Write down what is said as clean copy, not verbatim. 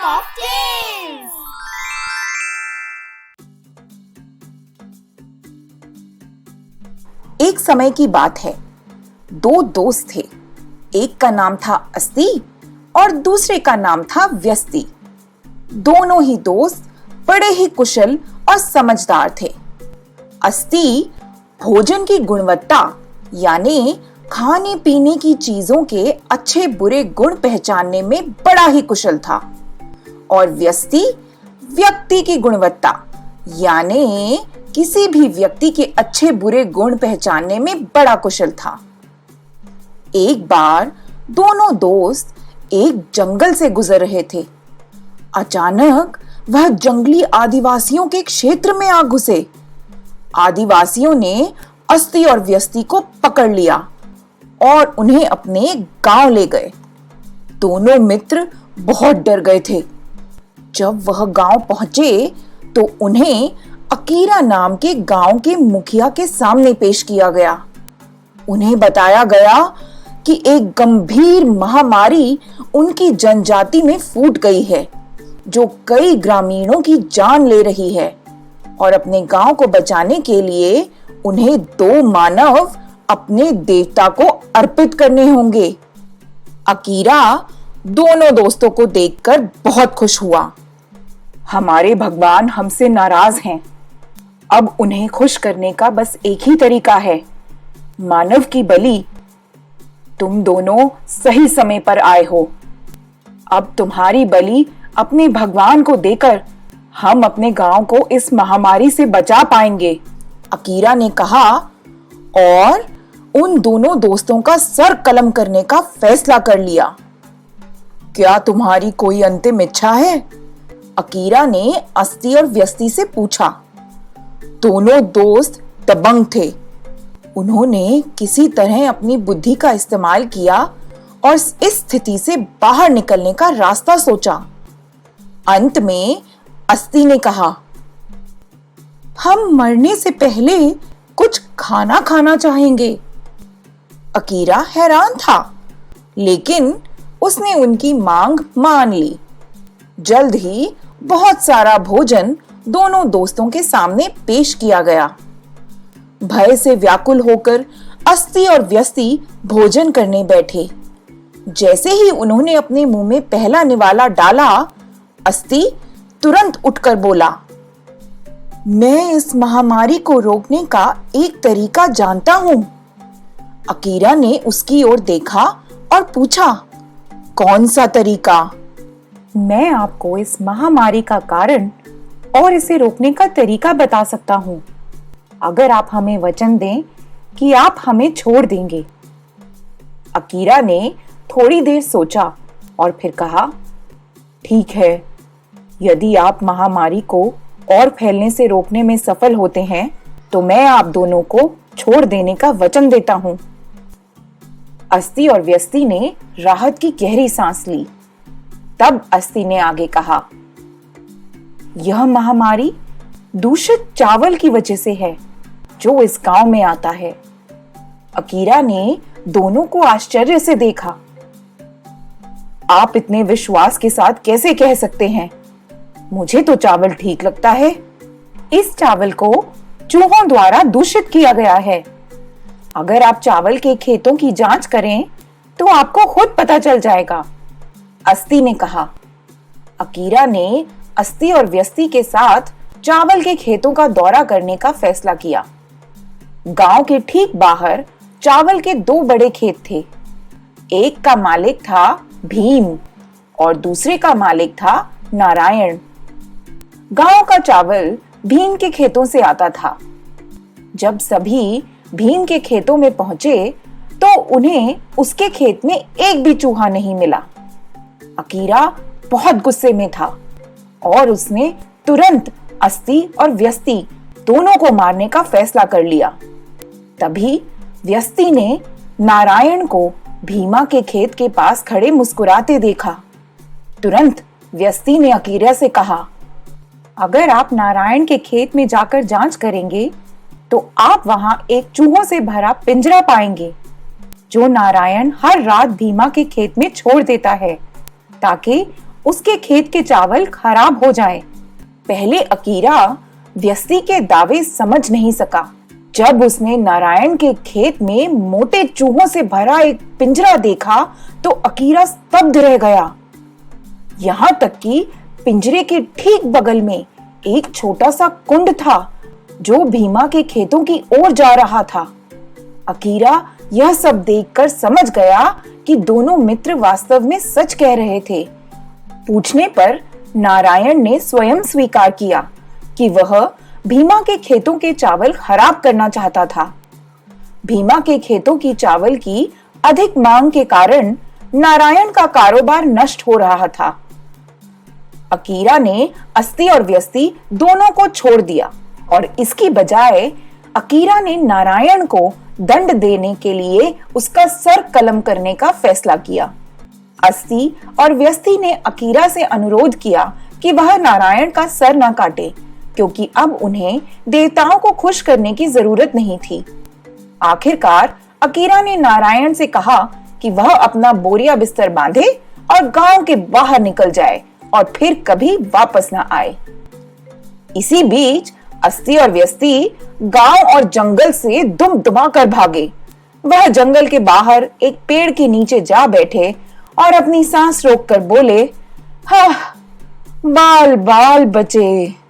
of Tales। एक समय की बात है, दो दोस्त थे। एक का नाम था अस्ति और दूसरे का नाम था व्यस्ति। दोनों ही दोस्त बड़े ही कुशल और समझदार थे। अस्ति भोजन की गुणवत्ता यानी खाने पीने की चीजों के अच्छे बुरे गुण पहचानने में बड़ा ही कुशल था और व्यस्ति व्यक्ति की गुणवत्ता यानी किसी भी व्यक्ति के अच्छे बुरे गुण पहचानने में बड़ा कुशल था। एक बार दोनों दोस्त एक जंगल से गुजर रहे थे। अचानक वह जंगली आदिवासियों के क्षेत्र में आ घुसे। आदिवासियों ने अस्ति और व्यस्ति को पकड़ लिया और उन्हें अपने गांव ले गए। दोनों मित्र बहुत डर गए थे। जब वह गांव पहुंचे तो उन्हें अकीरा नाम के गांव के मुखिया के सामने पेश किया गया। उन्हें बताया गया कि एक गंभीर महामारी उनकी जनजाति में फूट गई है, जो कई ग्रामीणों की जान ले रही है और अपने गांव को बचाने के लिए उन्हें 2 मानव अपने देवता को अर्पित करने होंगे। अकीरा दोनों दोस्तों को देखकर बहुत खुश हुआ। हमारे भगवान हमसे नाराज हैं। अब उन्हें खुश करने का बस एक ही तरीका है, मानव की बलि। तुम दोनों सही समय पर आए हो। अब तुम्हारी बलि अपने भगवान को देकर हम अपने गांव को इस महामारी से बचा पाएंगे, अकीरा ने कहा और उन दोनों दोस्तों का सर कलम करने का फैसला कर लिया। क्या तुम्हारी कोई अंतिम इच्छा है? अकीरा ने अस्ति और व्यस्ति से पूछा। दोनों दोस्त दबंग थे। उन्होंने किसी तरह अपनी बुद्धि का इस्तेमाल किया और इस स्थिति से बाहर निकलने का रास्ता सोचा। अंत में अस्ति ने कहा, हम मरने से पहले कुछ खाना खाना चाहेंगे। अकीरा हैरान था, लेकिन उसने उनकी मांग मान ली। जल्द ही बहुत सारा भोजन दोनों दोस्तों के सामने पेश किया गया। भय से व्याकुल होकर अस्ति और व्यस्ति भोजन करने बैठे। जैसे ही उन्होंने अपने मुंह में पहला निवाला डाला, अस्ति तुरंत उठकर बोला, मैं इस महामारी को रोकने का एक तरीका जानता हूं। अकीरा ने उसकी ओर देखा और पूछा, कौन सा तरीका? मैं आपको इस महामारी का कारण और इसे रोकने का तरीका बता सकता हूं, अगर आप हमें वचन दें कि आप हमें छोड़ देंगे। अकीरा ने थोड़ी देर सोचा और फिर कहा, ठीक है, यदि आप महामारी को और फैलने से रोकने में सफल होते हैं तो मैं आप दोनों को छोड़ देने का वचन देता हूं। अस्ति और व्यस्ति ने राहत की गहरी सांस ली। तब अस्ति ने आगे कहा, यह महामारी दूषित चावल की वजह से है जो इस गांव में आता है। अकीरा ने दोनों को आश्चर्य से देखा। आप इतने विश्वास के साथ कैसे कह सकते हैं? मुझे तो चावल ठीक लगता है। इस चावल को चूहों द्वारा दूषित किया गया है। अगर आप चावल के खेतों की जांच करें तो आपको खुद पता चल जाएगा, अस्ति ने कहा। अकीरा ने अस्ति और व्यस्ति के साथ चावल के खेतों का दौरा करने का फैसला किया। गांव के ठीक बाहर चावल के 2 बड़े खेत थे। एक का मालिक था भीम और दूसरे का मालिक था नारायण। गांव का चावल भीम के खेतों से आता था। जब सभी भीम के खेतों में पहुंचे तो उन्हें उसके खेत में एक भी चूहा नहीं मिला। अकीरा बहुत गुस्से में था और उसने तुरंत अस्ति और व्यस्ति दोनों को मारने का फैसला कर लिया। तभी व्यस्ति ने नारायण को भीमा के खेत के पास खड़े मुस्कुराते देखा। तुरंत व्यस्ति ने अकीरा से कहा, अगर आप नारायण के खेत में जाकर जांच करेंगे तो आप वहां एक चूहों से भरा पिंजरा पाएंगे जो नारायण हर रात भीमा के खेत में छोड़ देता है ताकि उसके खेत के चावल खराब हो जाएं। पहले अकीरा व्यस्ति के दावे समझ नहीं सका। जब उसने नारायण के खेत में मोटे चूहों से भरा एक पिंजरा देखा तो अकीरा स्तब्ध रह गया। यहां तक कि पिंजरे के ठीक बगल में एक छोटा सा कुंड था जो भीमा के खेतों की ओर जा रहा था। अकीरा यह सब देखकर समझ गया कि दोनों मित्र वास्तव में सच कह रहे थे। पूछने पर नारायण ने स्वयं स्वीकार किया कि वह भीमा के खेतों के चावल खराब करना चाहता था। भीमा के खेतों की चावल की अधिक मांग के कारण नारायण का कारोबार नष्ट हो रहा था। अकीरा ने अस्ति और व्यस्ति दोनों को छोड़ दिया और इसकी बजाय अकीरा ने नारायण को दंड देने के लिए उसका सर कलम करने का फैसला किया। अस्ति और व्यस्ति ने अकीरा से अनुरोध किया कि वह नारायण का सर न काटे, क्योंकि अब उन्हें देवताओं को खुश करने की जरूरत नहीं थी। आखिरकार अकीरा ने नारायण से कहा कि वह अपना बोरिया बिस्तर बांधे और गांव के बाहर निकल जाए और फिर कभी वापस न आए। इसी बीच अस्ति और व्यस्ति गांव और जंगल से दुम दुमा कर भागे। वह जंगल के बाहर एक पेड़ के नीचे जा बैठे और अपनी सांस रोककर बोले, हाँ, बाल बाल बचे।